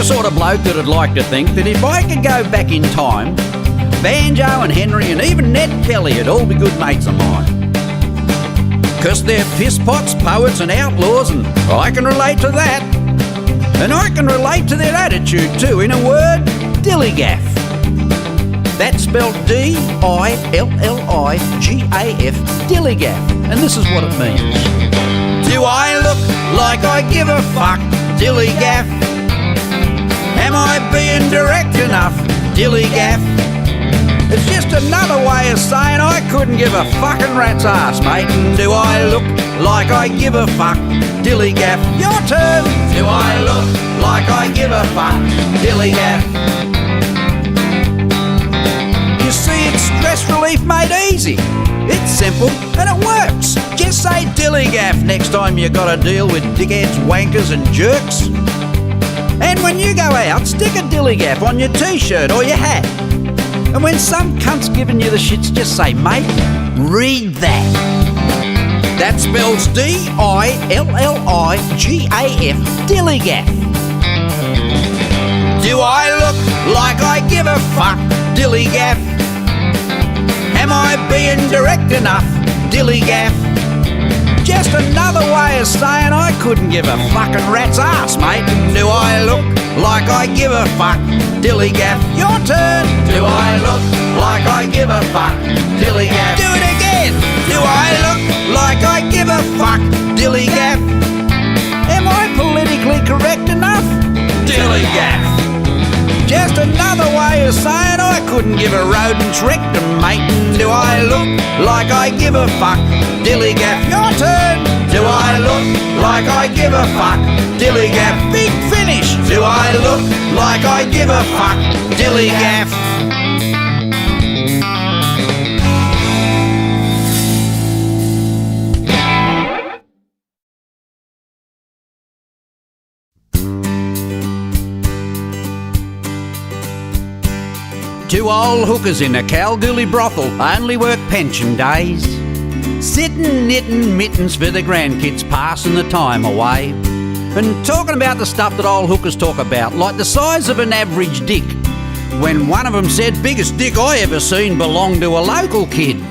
sort of bloke that'd like to think that if I could go back in time, Banjo and Henry and even Ned Kelly would all be good mates of mine. 'Cause they're pisspots, poets and outlaws, and I can relate to that. And I can relate to their attitude too. In a word, Dilligaf. That's spelled D-I-L-L-I-G-A-F, Dilligaf. And this is what it means. Do I look like I give a fuck, Dilligaf? Am I being direct enough, Dilligaf? It's just another way of saying I couldn't give a fucking rat's ass, mate. And do I look like I give a fuck, Dilligaf? Your turn. Do I look like I give a fuck, Dilligaf? You see, it's stress relief made easy. It's simple and it works. Just say Dilligaf next time you got to deal with dickheads, wankers and jerks. And when you go out, stick a Dilligaf on your t-shirt or your hat. And when some cunt's giving you the shits, just say, mate, read that. That spells D-I-L-L-I-G-A-F, Dilligaf. Do I look like I give a fuck, Dilligaf? Am I being direct enough, Dilligaf? Just another way of saying I couldn't give a fucking rat's ass, mate. Do I look like I give a fuck, Dilligaf? Your turn. Do I look like I give a fuck, Dilligaf? Do it again. Do I look like I give a fuck, Dilligaf? Am I politically correct enough, Dilligaf? Just another way of saying I couldn't give a rodent's rectum, mate. Do I look like I give a fuck, Dilligaf? Your turn. Do I look like I give a fuck, Dilligaf? Big finish. Do I look like I give a fuck, Dilligaf? Two old hookers in a Kalgoorlie brothel only work pension days, sitting knitting mittens for the grandkids, passing the time away, and talking about the stuff that old hookers talk about, like the size of an average dick, when one of them said, biggest dick I ever seen belonged to a local kid.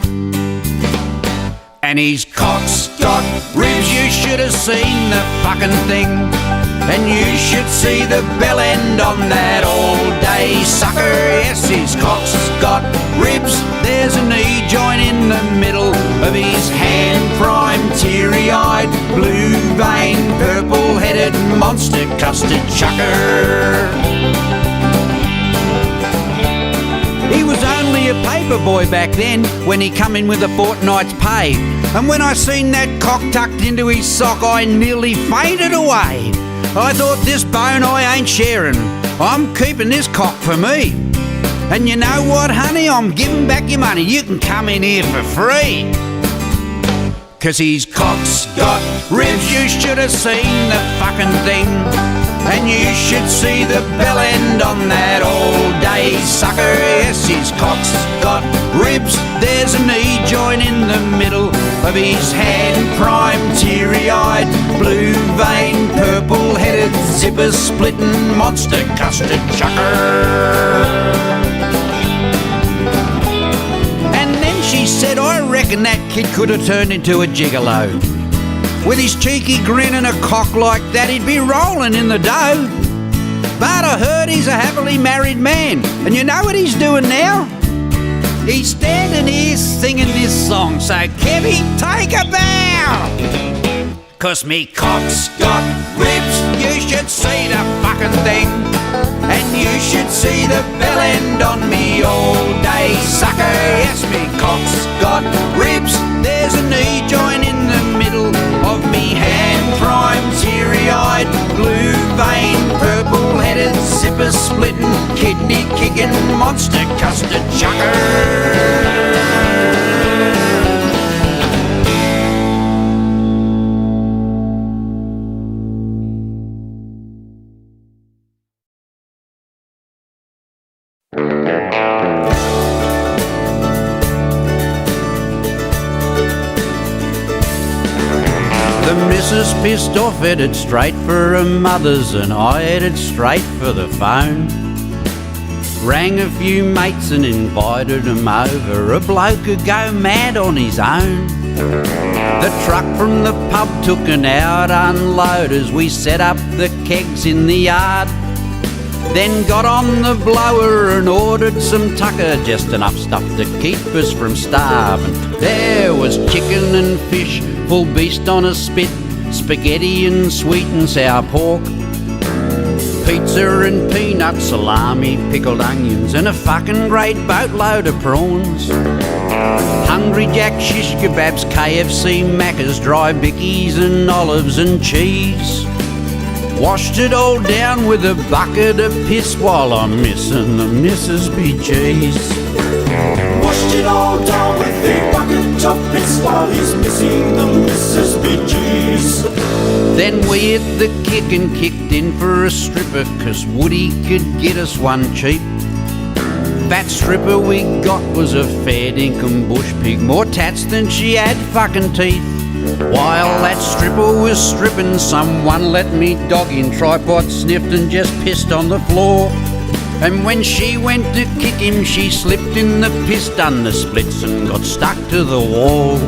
And his cock's got ribs, you should have seen the fucking thing. And you should see the bell end on that all-day sucker. Yes, his cock's got ribs. There's a knee joint in the middle of his hand, prime, teary-eyed, blue-veined, purple-headed monster custard chucker. He was only a paper boy back then when he come in with a fortnight's pay. And when I seen that cock tucked into his sock, I nearly fainted away. I thought, this bone I ain't sharing. I'm keeping this cock for me. And you know what, honey? I'm giving back your money. You can come in here for free. 'Cause his cock's got ribs. You should have seen the fucking thing. And you should see the bell end on that all-day sucker. Yes, his cock's got ribs. There's a knee joint in the middle of his hand, prime, teary-eyed, blue-veined, purple-headed, zipper-splitting, monster custard chucker. And then she said, I reckon that kid could have turned into a gigolo. With his cheeky grin and a cock like that, he'd be rolling in the dough. But I heard he's a happily married man. And you know what he's doing now? He's standing here singing this song. So, Kevy, take a bow. 'Cause me cock's got ribs. You should see the fucking thing. And you should see the bell end on me all-day sucker. Yes, me cock's got ribs. There's a knee joint in the middle of me hand, prime, teary-eyed, blue-veined, purple-headed, zipper-splitting, kidney-kicking, monster custard chucker. The missus, pissed off, headed straight for her mother's, and I headed straight for the phone. Rang a few mates and invited them over. A bloke could go mad on his own. The truck from the pub took an hour to unload as we set up the kegs in the yard. Then got on the blower and ordered some tucker, just enough stuff to keep us from starving. There was chicken and fish, full beast on a spit, spaghetti and sweet and sour pork, pizza and peanuts, salami, pickled onions, and a fucking great boatload of prawns. Hungry Jack shish kebabs, KFC Maccas, dry bickies and olives and cheese. Washed it all down with a bucket of piss while I'm missing the Missus BGs. Washed it all down with a bucket of piss while he's missing the Missus BGs. Then we hit the kick and kicked in for a stripper, 'cause Woody could get us one cheap. That stripper we got was a fair dinkum bush pig, more tats than she had fucking teeth. While that stripper was stripping, someone let me dog in, tripod sniffed and just pissed on the floor. And when she went to kick him, she slipped in the piss, done the splits and got stuck to the wall.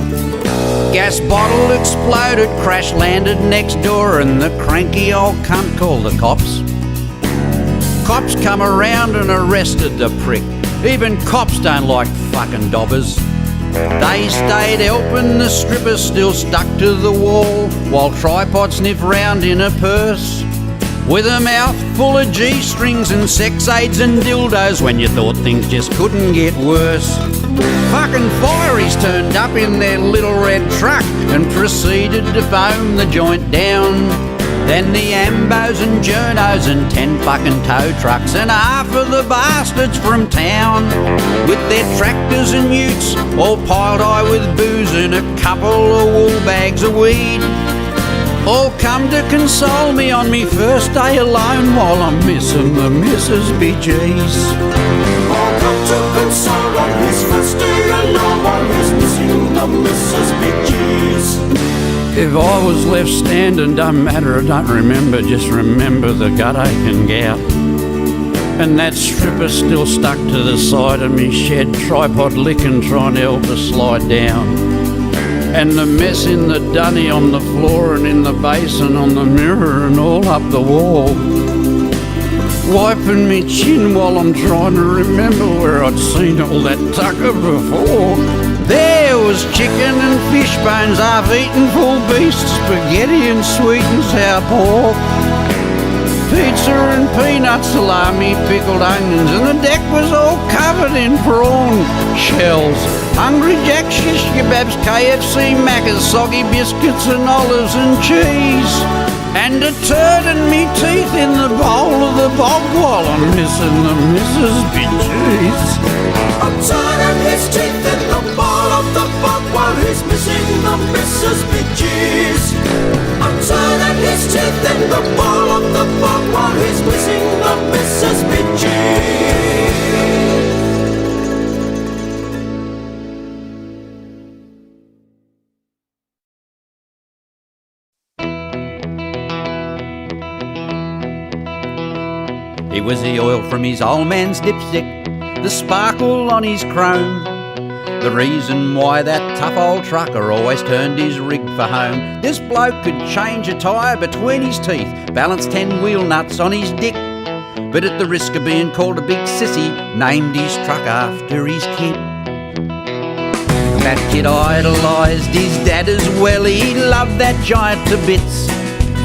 Gas bottle exploded, crash landed next door, and the cranky old cunt called the cops. Cops come around and arrested the prick. Even cops don't like fucking dobbers. They stayed helping the stripper, still stuck to the wall, while tripod sniffed round in a purse, with a mouth full of G-strings and sex aids and dildos, when you thought things just couldn't get worse. Fucking fireys turned up in their little red truck and proceeded to foam the joint down. Then the Ambos and Journos and 10 fucking tow trucks and half of the bastards from town, with their tractors and utes all piled high with booze and a couple of wool bags of weed, all come to console me on me first day alone while I'm missing the Missus BGs. All come to console on his first day alone while he's missing the Missus BGs. If I was left standing, don't matter, I don't remember, just remember the gut ache and gout. And that stripper still stuck to the side of me shed, tripod licking, trying to help her slide down. And the mess in the dunny on the floor and in the basin, on the mirror and all up the wall. Wiping me chin while I'm trying to remember where I'd seen all that tucker before. There was chicken and fish bones, half-eaten full beast, spaghetti and sweet and sour pork, pizza and peanuts, salami, pickled onions, and the deck was all covered in prawn shells. Hungry Jack shish kebabs, KFC Maccas, soggy biscuits and olives and cheese, and a turd in me teeth in the bowl of the bog while I'm missing the Missus BGs. A turd in his teeth in the bowl of the bog while he's missing the Missus BGs. A turd in his teeth in the bowl of the bog while he's missing the Missus BGs. It was the oil from his old man's dipstick, the sparkle on his chrome, the reason why that tough old trucker always turned his rig for home. This bloke could change a tyre between his teeth, balance 10 wheel nuts on his dick, but at the risk of being called a big sissy, named his truck after his kid. That kid idolised his dad as well, he loved that giant to bits,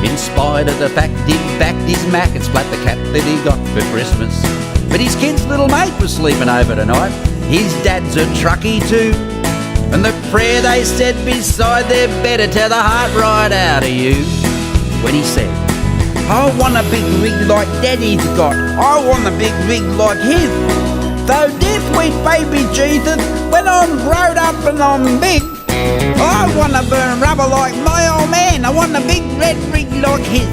in spite of the fact he'd backed his Mac and splat the cat that he got for Christmas. But his kid's little mate was sleeping over tonight. His dad's a truckie too, and the prayer they said beside their bed to tear the heart right out of you. When he said, I want a big rig like Daddy's got, I want a big rig like his. Though dear sweet baby Jesus, when I'm grown up and I'm big, I want to burn rubber like my old man, I want a big red rig like his.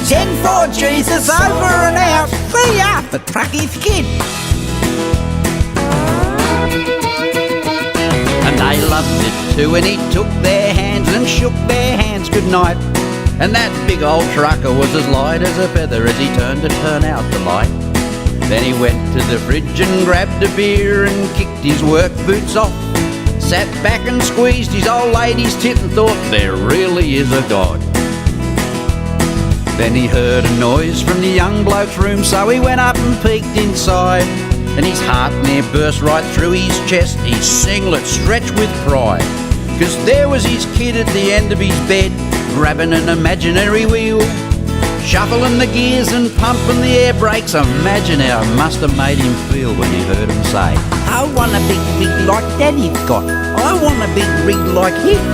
Send for Jesus, over and out, see ya, the Truckies Kid. And they loved it too, and he took their hands and shook their hands goodnight. And that big old trucker was as light as a feather as he turned to turn out the light. Then he went to the fridge and grabbed a beer and kicked his work boots off, sat back and squeezed his old lady's tit and thought, there really is a God. Then he heard a noise from the young bloke's room, so he went up and peeked inside, and his heart near burst right through his chest, his singlet stretched with pride. 'Cause there was his kid at the end of his bed, grabbing an imaginary wheel, shuffling the gears and pumping the air brakes. Imagine how it must have made him feel when he heard him say, I want a big rig like Daddy's got, I want a big rig like him.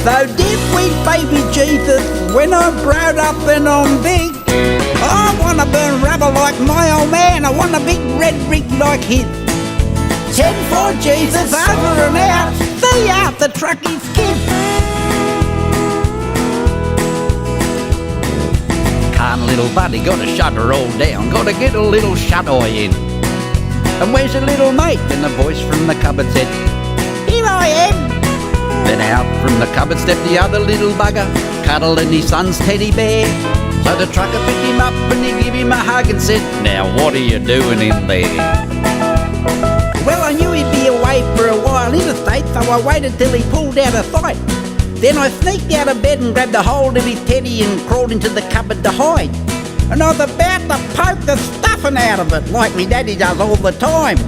Though dear sweet baby Jesus, when I'm growed up and I'm big, I want to burn rubber like my old man, I want a big red rig like his. 10 for Jesus, over and out, see ya, the Truckies Kid. Can't little buddy, gotta shut her all down, gotta get a little shut-eye in. And where's your little mate? And the voice from the cupboard said, here I am. Then out from the cupboard stepped the other little bugger, cuddling his son's teddy bear. So the trucker picked him up and he gave him a hug and said, now what are you doing in there? Well, I knew he'd be away for a while interstate, so I waited till he pulled out of sight. Then I sneaked out of bed and grabbed a hold of his teddy and crawled into the cupboard to hide. And I was about to poke the stuffing out of it, like me daddy does all the time.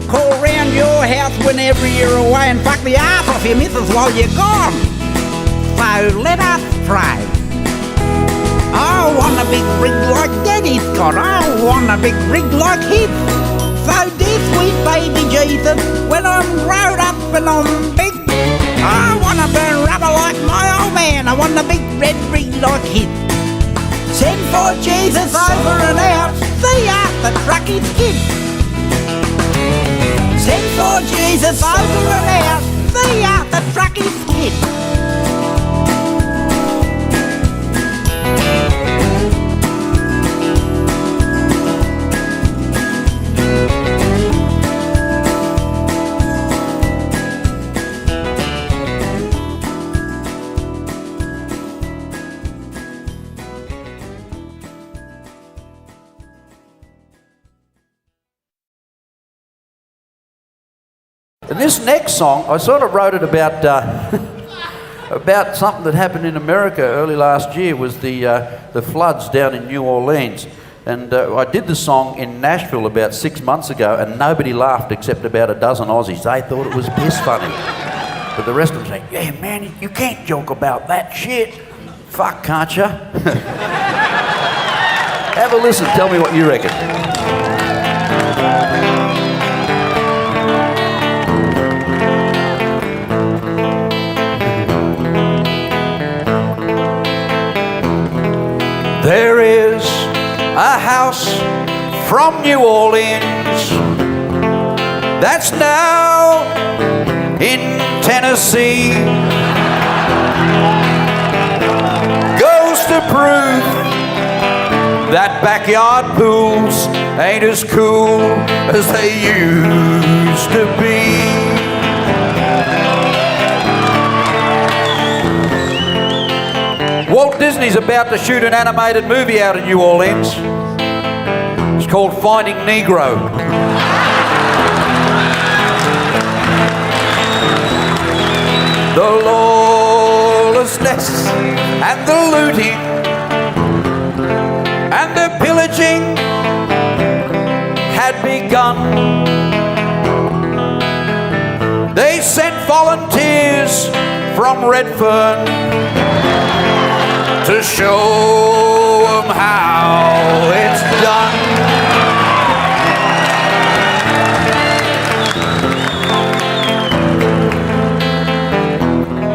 Call round your house whenever you're away and fuck the arse off your missus while you're gone. So let us pray. I want a big rig like Daddy's got, I want a big rig like his. So dear sweet baby Jesus, when I'm grown up and I'm big, I want to burn rubber like my old man, I want a big red rig like his. Send for Jesus, over and out, see ya, the Truckies Kid. Send for Jesus, over and out, see ya, the Truckies Kid. And this next song, I sort of wrote it about about something that happened in America early last year, was the floods down in New Orleans. And I did the song in Nashville about 6 months ago, and nobody laughed except about a dozen Aussies. They thought it was piss funny. But the rest of them say, yeah, man, you can't joke about that shit. Fuck, can't you? Have a listen, tell me what you reckon. There is a house from New Orleans that's now in Tennessee. Goes to prove that backyard pools ain't as cool as they used to be. Walt Disney's about to shoot an animated movie out in New Orleans. It's called Finding Negro. The lawlessness and the looting and the pillaging had begun. They sent volunteers from Redfern to show them how it's done.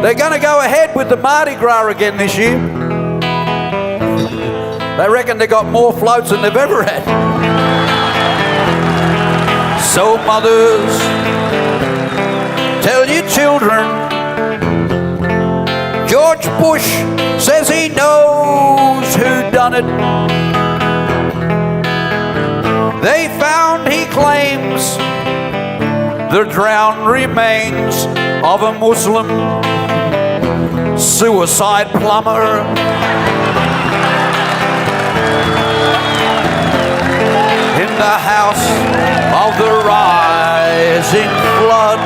They're going to go ahead with the Mardi Gras again this year. They reckon they got more floats than they've ever had. So mothers, tell your children, George Bush says he knows who done it. They found, he claims, the drowned remains of a Muslim suicide plumber. In the house of the rising flood.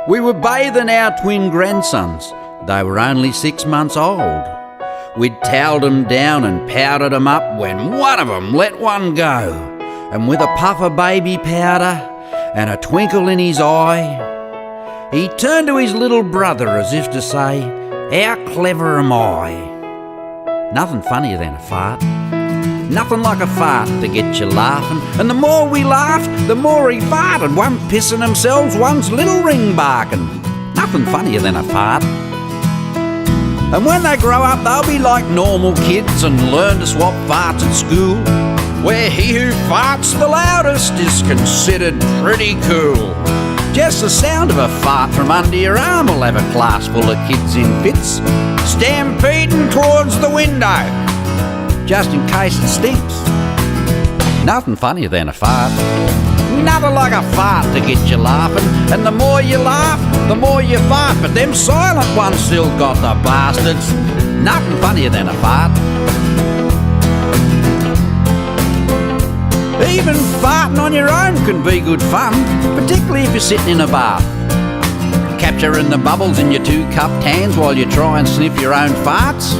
We were bathing our twin grandsons. They were only 6 months old. We'd towelled them down and powdered them up when one of them let one go. And with a puff of baby powder and a twinkle in his eye, he turned to his little brother as if to say, "How clever am I?" Nothing funnier than a fart. Nothing like a fart to get you laughing. And the more we laughed, the more he farted. One pissing themselves, one's little ring barking. Nothing funnier than a fart. And when they grow up, they'll be like normal kids and learn to swap farts at school, where he who farts the loudest is considered pretty cool. Just the sound of a fart from under your arm will have a class full of kids in fits, stampeding towards the window, just in case it stinks. Nothing funnier than a fart. Nothing like a fart to get you laughing. And the more you laugh, the more you fart. But them silent ones still got the bastards. Nothing funnier than a fart. Even farting on your own can be good fun, particularly if you're sitting in a bath, capturing the bubbles in your two cupped hands while you try and sniff your own farts.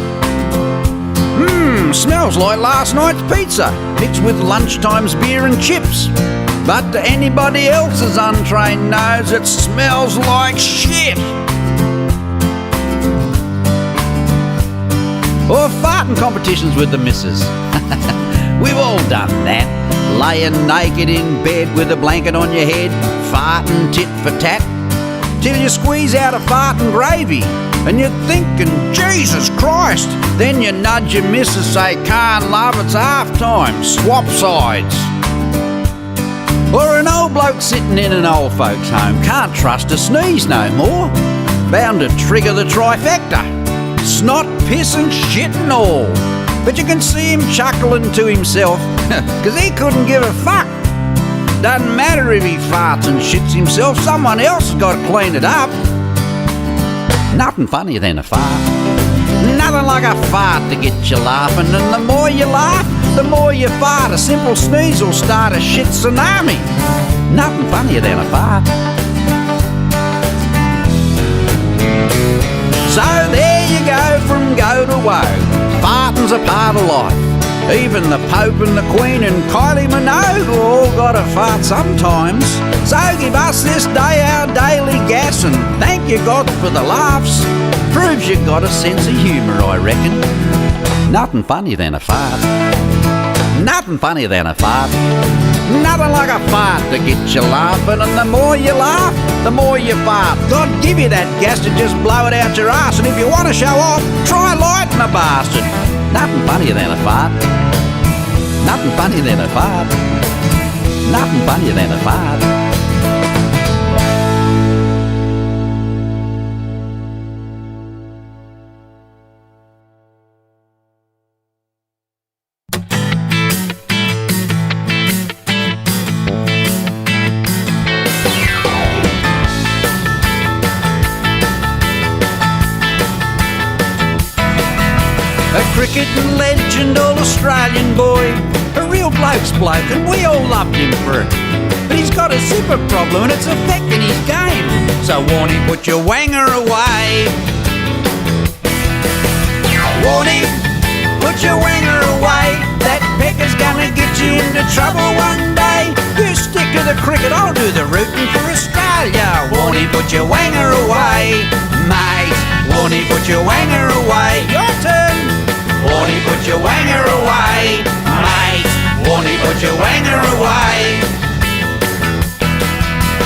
Smells like last night's pizza, mixed with lunchtime's beer and chips. But to anybody else's untrained nose, it smells like shit. Or farting competitions with the missus. We've all done that. Laying naked in bed with a blanket on your head, farting tit for tat, till you squeeze out a farting gravy. And you're thinking, Jesus Christ. Then you nudge your missus, say, "Can't love, it's half time, swap sides." Or an old bloke sitting in an old folks' home, can't trust a sneeze no more. Bound to trigger the trifecta, snot, piss and shit and all. But you can see him chuckling to himself, cause he couldn't give a fuck. Doesn't matter if he farts and shits himself, someone else has got to clean it up. Nothing funnier than a fart. Nothing like a fart to get you laughing. And the more you laugh, the more you fart. A simple sneeze will start a shit tsunami. Nothing funnier than a fart. So there you go from go to woe. Farting's a part of life. Even the Pope and the Queen and Kylie Minogue all got a fart sometimes. So give us this day our daily gas and thank you God for the laughs. Proves you got a sense of humour, I reckon. Nothing funnier than a fart. Nothing funnier than a fart. Nothing like a fart to get you laughing. And the more you laugh, the more you fart. God give you that gas to just blow it out your ass. And if you want to show off, try lighting a bastard. Nothing funnier than a fart. Nothing funnier than a fart. Nothing funnier than a fart. Cricket legend, all Australian boy, a real bloke's bloke, and we all loved him for it. But he's got a zipper problem and it's affecting his game. So Warne, put your wanger away. Warne, put your wanger away. That pecker's gonna get you into trouble one day. You stick to the cricket, I'll do the rooting for Australia. Warne, put your wanger away, mate. Warne, put your wanger away. Your turn. Warne, put your wanger away, mate. Warne, put your wanger away.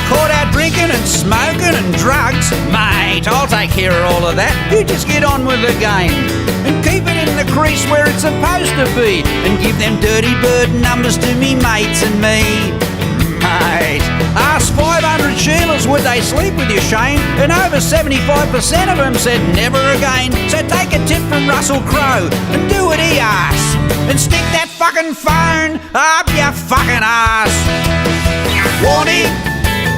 Caught out drinking and smoking and drugs, mate, I'll take care of all of that. You just get on with the game and keep it in the crease where it's supposed to be, and give them dirty bird numbers to me mates and me, mate. mate. Asked 500 Sheilas would they sleep with you, Shane, and over 75% of them said never again. So take a tip from Russell Crowe and do what he asks, and stick that fucking phone up your fucking ass. Warnie,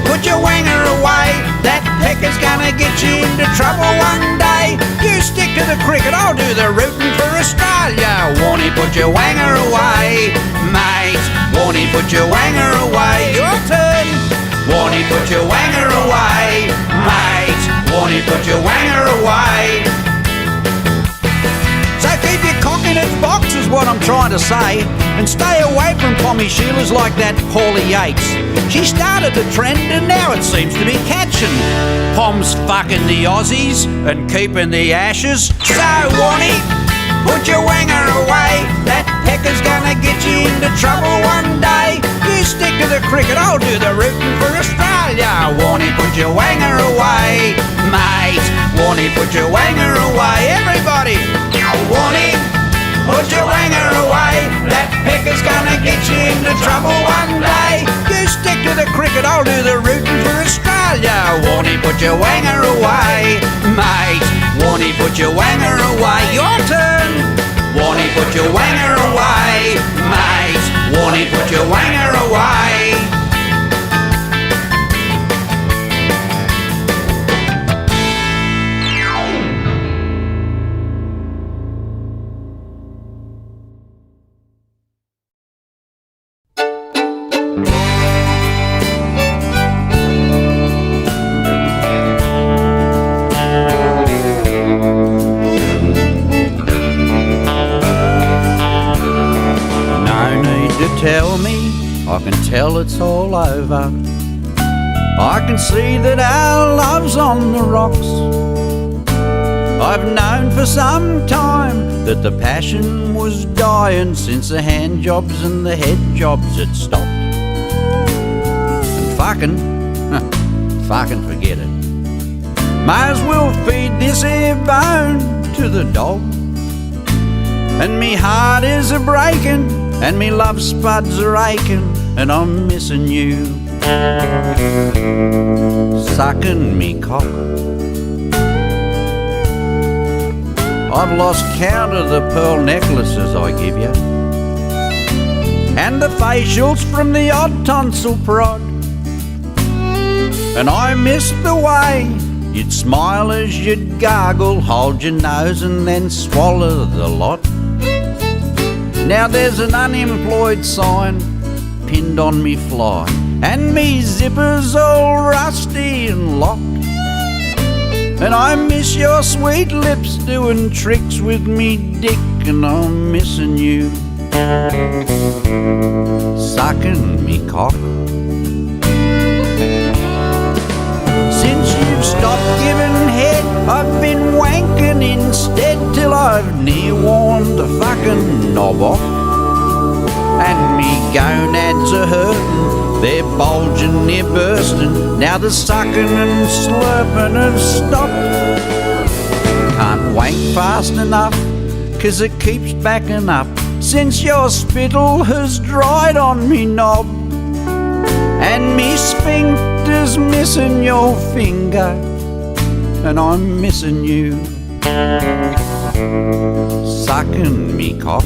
put your wanger away. That pecker's gonna get you into trouble one day. You stick to the cricket, I'll do the rooting for Australia. Warnie, put your wanger away, mate. Warnie, put your wanger away. Your turn. Warnie, put your wanger away, mate. Warnie, put your wanger away. So keep your cock in its box is what I'm trying to say, and stay away from Pommy Sheilas like that Paulie Yates. She started the trend and now it seems to be catching. Pom's fucking the Aussies and keeping the ashes. So Warnie, put your wanger away. That pecker's gonna get you into trouble one day. You stick to the cricket, I'll do the rooting for Australia. Warnie, put your wanger away, mate. Warnie, put your wanger away. Everybody, Warnie, put your wanger away. That pecker's gonna get you into trouble one day. You stick to the cricket, I'll do the rooting for Australia. Warnie, put your wanger away, mate. Warnie, put your wanger away. Your turn. Warnie, put your wanger away, mate. Warnie, put your wanger away. Tell me, I can tell it's all over. I can see that our love's on the rocks. I've known for some time that the passion was dying since the hand jobs and the head jobs had stopped. And fucking forget it. Might as well feed this here bone to the dog. And me heart is a-breaking, and me love spuds are aching, and I'm missing you. Sucking me cock. I've lost count of the pearl necklaces I give you, and the facials from the odd tonsil prod. And I miss the way you'd smile as you'd gargle, hold your nose and then swallow the lot. Now there's an unemployed sign pinned on me fly, and me zipper's all rusty and locked. And I miss your sweet lips doing tricks with me dick, and I'm missing you. Sucking me cock. Since you've stopped giving head, I've been wanking instead, till I've near worn the fucking knob off. And me gonads are hurting, they're bulging, they're bursting. Now the sucking and slurping have stopped. Can't wank fast enough, 'cause it keeps backing up, since your spittle has dried on me knob. And me sphincter's missing your finger, and I'm missing you. Sucking me cock.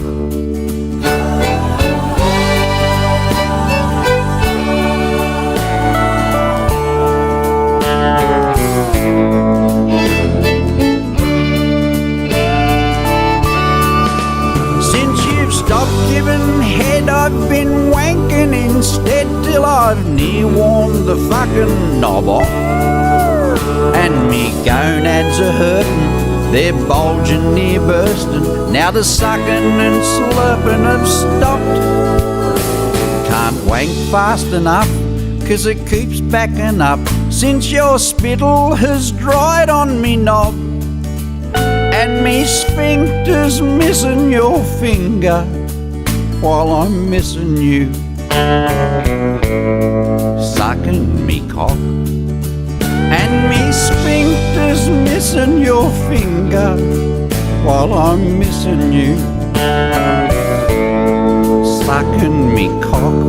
Since you've stopped giving head, I've been wanking instead, till I've near worn the fucking knob off. And me gonads are hurting, they're bulging, they're bursting. Now the sucking and slurping have stopped. Can't wank fast enough, 'cause it keeps backing up, since your spittle has dried on me knob. And me sphincter's missing your finger, while I'm missing you. Sucking me cock. And me sphincter's missing your finger, while I'm missing you. Sucking me cock.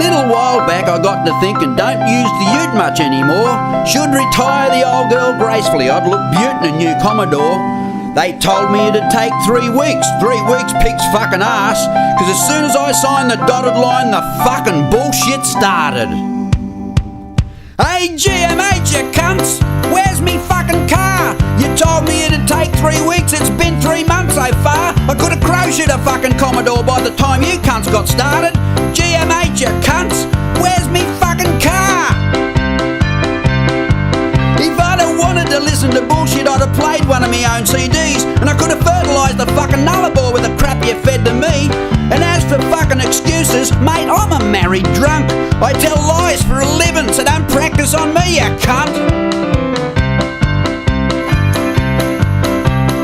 little while back I got to thinking, don't use the ute much anymore. Should retire the old girl gracefully. I'd look beaut in a new Commodore. They told me it'd take 3 weeks. 3 weeks, pig's fucking ass. Cause as soon as I signed the dotted line, the fucking bullshit started. Hey GMH, you cunts, where's me fucking car? You told me it'd take 3 weeks, it's been 3 months so far. I could have crocheted a fucking Commodore by the time you cunts got started. GMH, you cunts, where's me fucking car? If I'd have wanted to listen to bullshit, I'd have played one of my own CDs, and I could have fertilised the fucking nullarbor with the crap you fed to me. And as for fucking excuses, mate, I'm a married drunk. I tell lies for a living, so don't practice on me, you cunt.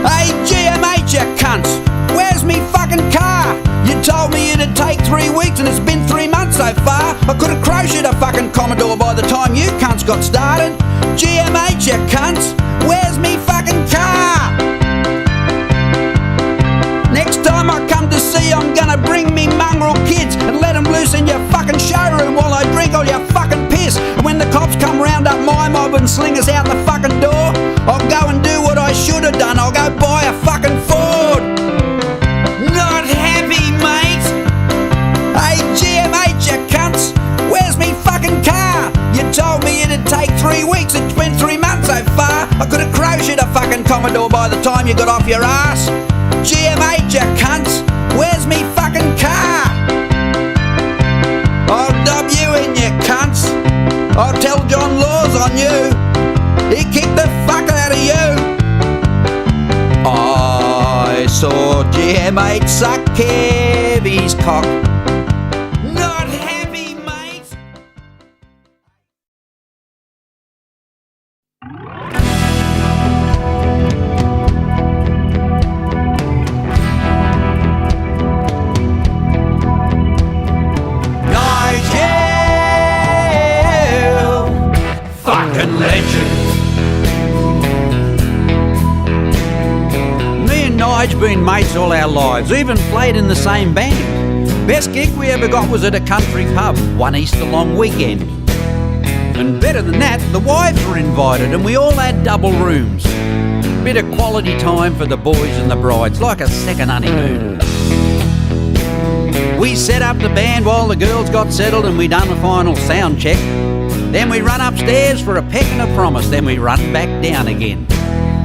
Hey GMH, you cunts, where's me fucking car? You told me it'd take 3 weeks and it's been 3 months so far. I could have crocheted a fucking Commodore by the time you cunts got started. GMH, you cunts, where's me fucking car? Next time I come to see, I'm gonna bring me mongrel kids and let them loose in your fucking showroom while I drink all your fucking piss. And when the cops come round up my mob and sling us out the fucking door, I'll go and do what I should have done. I'll go buy a fucking Ford. Not happy, mate. Hey GMH, you cunts, where's me fucking car? You told me it'd take 3 weeks, it's been 3 months so far. I could have crocheted a fucking Commodore by the time you got off your ass. GMH, you cunts, where's me fucking car? I'll dub you in, you cunts. I'll tell John Laws on you. He kicked the fuck out of you. I saw GMH suck Kevy's cock. Not happy, mate. Fucking legend. Me and Nige been mates all our lives, even played in the same band. Best gig we ever got was at a country pub, one Easter long weekend. And better than that, the wives were invited and we all had double rooms. Bit of quality time for the boys and the brides, like a second honeymoon. We set up the band while the girls got settled and we done the final sound check. Then we run upstairs for a peck and a promise, then we run back down again.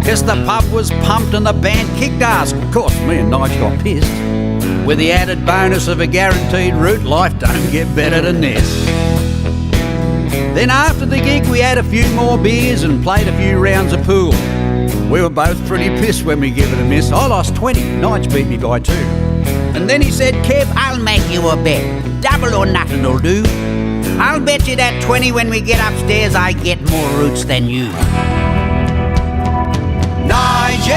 Cause the pub was pumped and the band kicked ass. Of course, me and Nigel got pissed. With the added bonus of a guaranteed route, life don't get better than this. Then after the gig we had a few more beers and played a few rounds of pool. We were both pretty pissed when we give it a miss. I lost 20, Nigel beat me by 2. And then he said, Kev, I'll make you a bet. Double or nothing'll do. I'll bet you that 20 when we get upstairs I get more roots than you. Nigel,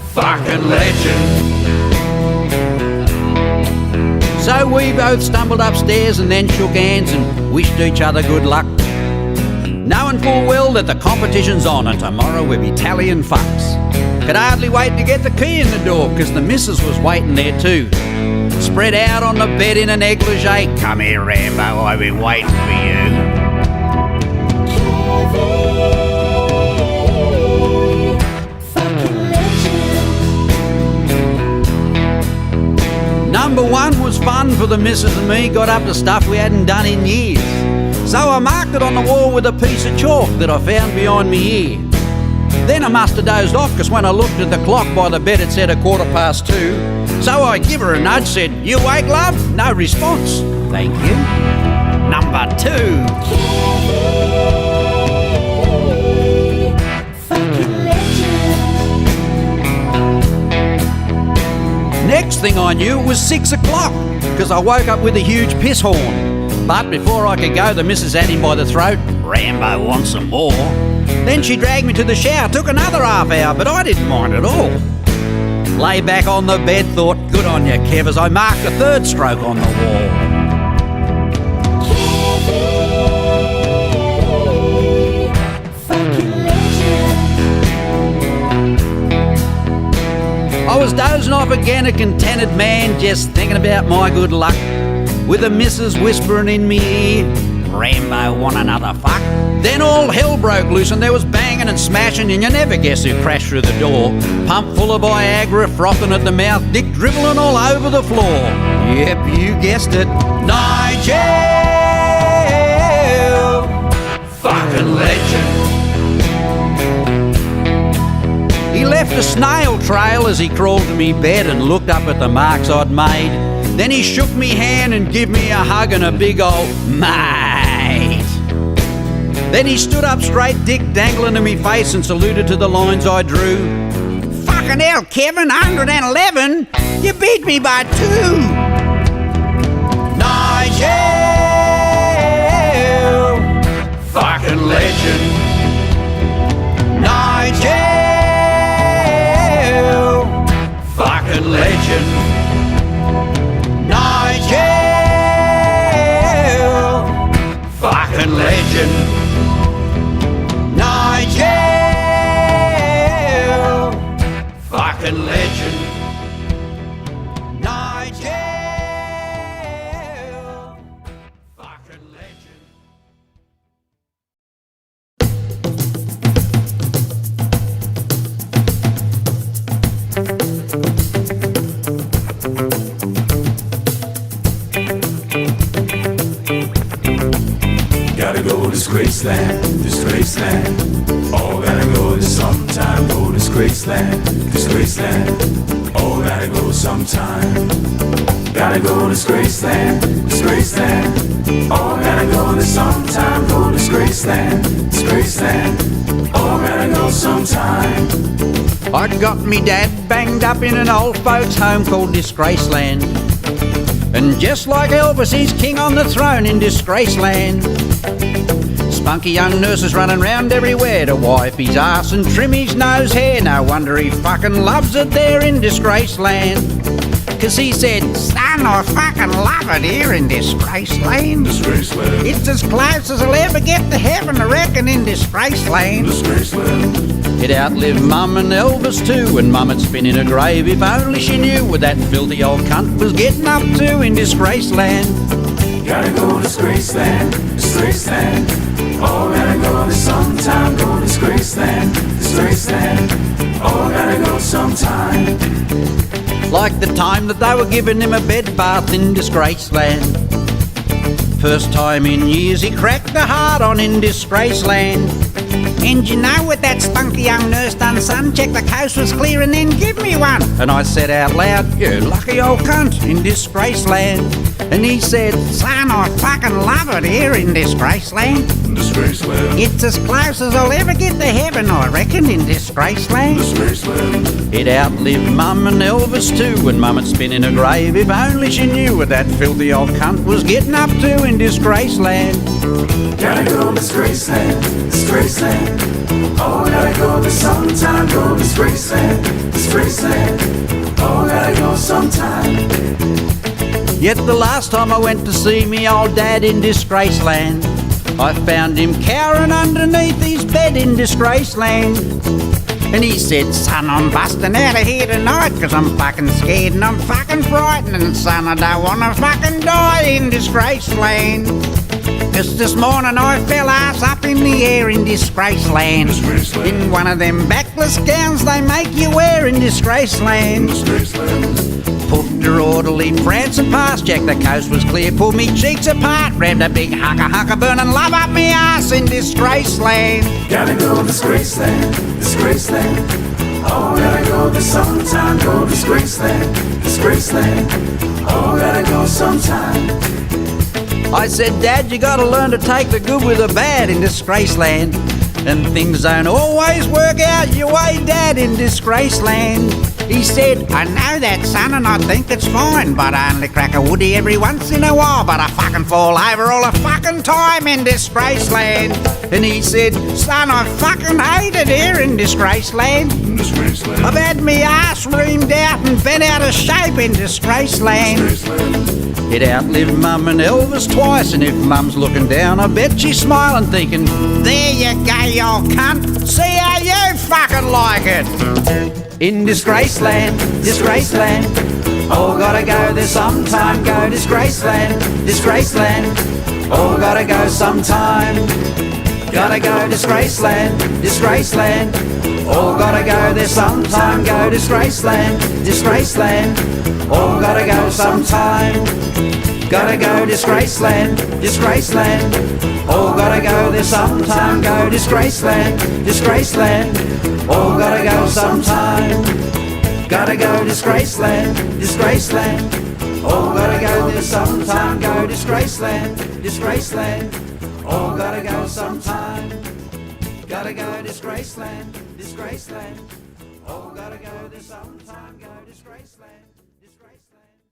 fucking legend. So we both stumbled upstairs and then shook hands and wished each other good luck, knowing full well that the competition's on and tomorrow we'll be tallying fucks. Could hardly wait to get the key in the door, cause the missus was waiting there too. Spread out on the bed in a negligee. Come here, Rambo, I've been waiting for you. Number 1 was fun for the missus and me, got up to stuff we hadn't done in years. So I marked it on the wall with a piece of chalk that I found behind me ear. Then I must have dozed off, cause when I looked at the clock by the bed it said 2:15. So I give her a nudge, said, "You awake, love?" No response. Thank you. Number 2. Next thing I knew it was 6 o'clock, cause I woke up with a huge piss horn. But before I could go, the missus had him by the throat. Rambo wants some more. Then she dragged me to the shower, took another half hour, but I didn't mind at all. Lay back on the bed, thought, good on you, Kev, as I marked the 3rd stroke on the wall. I was dozing off again, a contented man, just thinking about my good luck, with the missus whispering in me ear, Rambo want another fuck? Then all hell broke loose and there was banging and smashing, and you never guess who crashed through the door. Pump full of Viagra, frothing at the mouth, dick dribbling all over the floor. Yep, you guessed it. Nigel, fucking legend. He left a snail trail as he crawled to me bed and looked up at the marks I'd made. Then he shook me hand and give me a hug and a big old mate. Then he stood up straight, dick dangling in me face, and saluted to the lines I drew. Fucking hell, Kevin, 111? You beat me by 2. Nigel, fucking legend. Nigel, fucking legend. Nigel, fucking legend. Nigel, fucking legend. Nigel, fucking legend. Gotta go Disgraceland, Disgraceland. All gotta go sometime, go Disgraceland, Disgraceland. All gotta go sometime. Gotta go Disgraceland, Disgraceland. All gotta go sometime, go Disgraceland, Disgraceland. All gotta go sometime. I'd got me dad banged up in an old folks' home called Disgraceland. And just like Elvis, he's king on the throne in Disgraceland. Spunky young nurses running round everywhere to wipe his ass and trim his nose hair. No wonder he fucking loves it there in Disgraceland. 'Cause he said, son, I fucking love it here in Disgraceland. Disgraceland, It's as close as I'll ever get to heaven, I reckon, in Disgraceland. Disgraceland. It outlived Mum and Elvis too, and Mum had spin in a grave if only she knew what that filthy old cunt was getting up to in Disgraceland. Gotta go Disgraceland, Disgraceland. All gotta go sometime, go Disgraceland, Disgraceland. All gotta go sometime. Like the time that they were giving him a bed bath in Disgraceland. First time in years he cracked the hard on in Disgraceland. And you know what that spunky young nurse done, son? Check the coast was clear and then give me one. And I said out loud, you lucky old cunt in Disgraceland. And he said, son, I fucking love it here in Disgraceland. Disgraceland, It's as close as I'll ever get to heaven, I reckon, in Disgraceland. Disgraceland. It outlived Mum and Elvis too, and Mum had spin in a grave if only she knew what that filthy old cunt was getting up to in Disgraceland. Gotta go Disgraceland, Disgraceland. All gotta go sometime, go Disgraceland, Disgraceland. All gotta go sometime. Yet the last time I went to see me old dad in Disgraceland, I found him cowering underneath his bed in Disgraceland. And he said, son, I'm busting out of here tonight 'cause I'm fucking scared and I'm fucking frightened. And son, I don't wanna fucking die in Disgraceland. 'Cause this morning I fell ass up in the air in Disgraceland. Disgraceland. In one of them backless gowns they make you wear in Disgraceland. Disgraceland. Pulled her orderly prancing past, Jack the coast was clear, pulled me cheeks apart, rammed a big hugger burning love up me ass in Disgraceland. Gotta go Disgraceland, Disgraceland. All gotta go sometime, go Disgraceland, Disgraceland. All gotta go sometime. I said, Dad, you gotta learn to take the good with the bad in Disgraceland. And things don't always work out your way, Dad, in Disgraceland. He said, I know that, son, and I think it's fine, but I only crack a woodie every once in a while, but I fucking fall over all the fucking time in Disgraceland. And he said, son, I fucking hate it here in Disgraceland. Disgraceland. I've had me ass reamed out and bent out of shape in Disgraceland. Disgraceland. It outlived Mum and Elvis twice, and if Mum's looking down, I bet she's smiling, thinking, there you go, you old cunt. See how you fucking like it. In Disgraceland, Disgraceland. Oh, gotta go there sometime. Go Disgraceland, Disgraceland. Oh, gotta go sometime. Gotta go Disgraceland, Disgraceland. Oh, gotta go there sometime. Go Disgraceland, Disgraceland. Oh, gotta go sometime. Gotta go Disgraceland, Disgraceland. Oh, gotta go there sometime. Go Disgraceland, Disgraceland. Oh, gotta go sometime. Gotta go Disgraceland, Disgraceland. Oh, gotta go there sometime. Go Disgraceland, Disgraceland. Oh, gotta go sometime. Gotta go Disgraceland, Disgraceland. Oh, gotta go there sometime. Go Disgraceland, Disgraceland.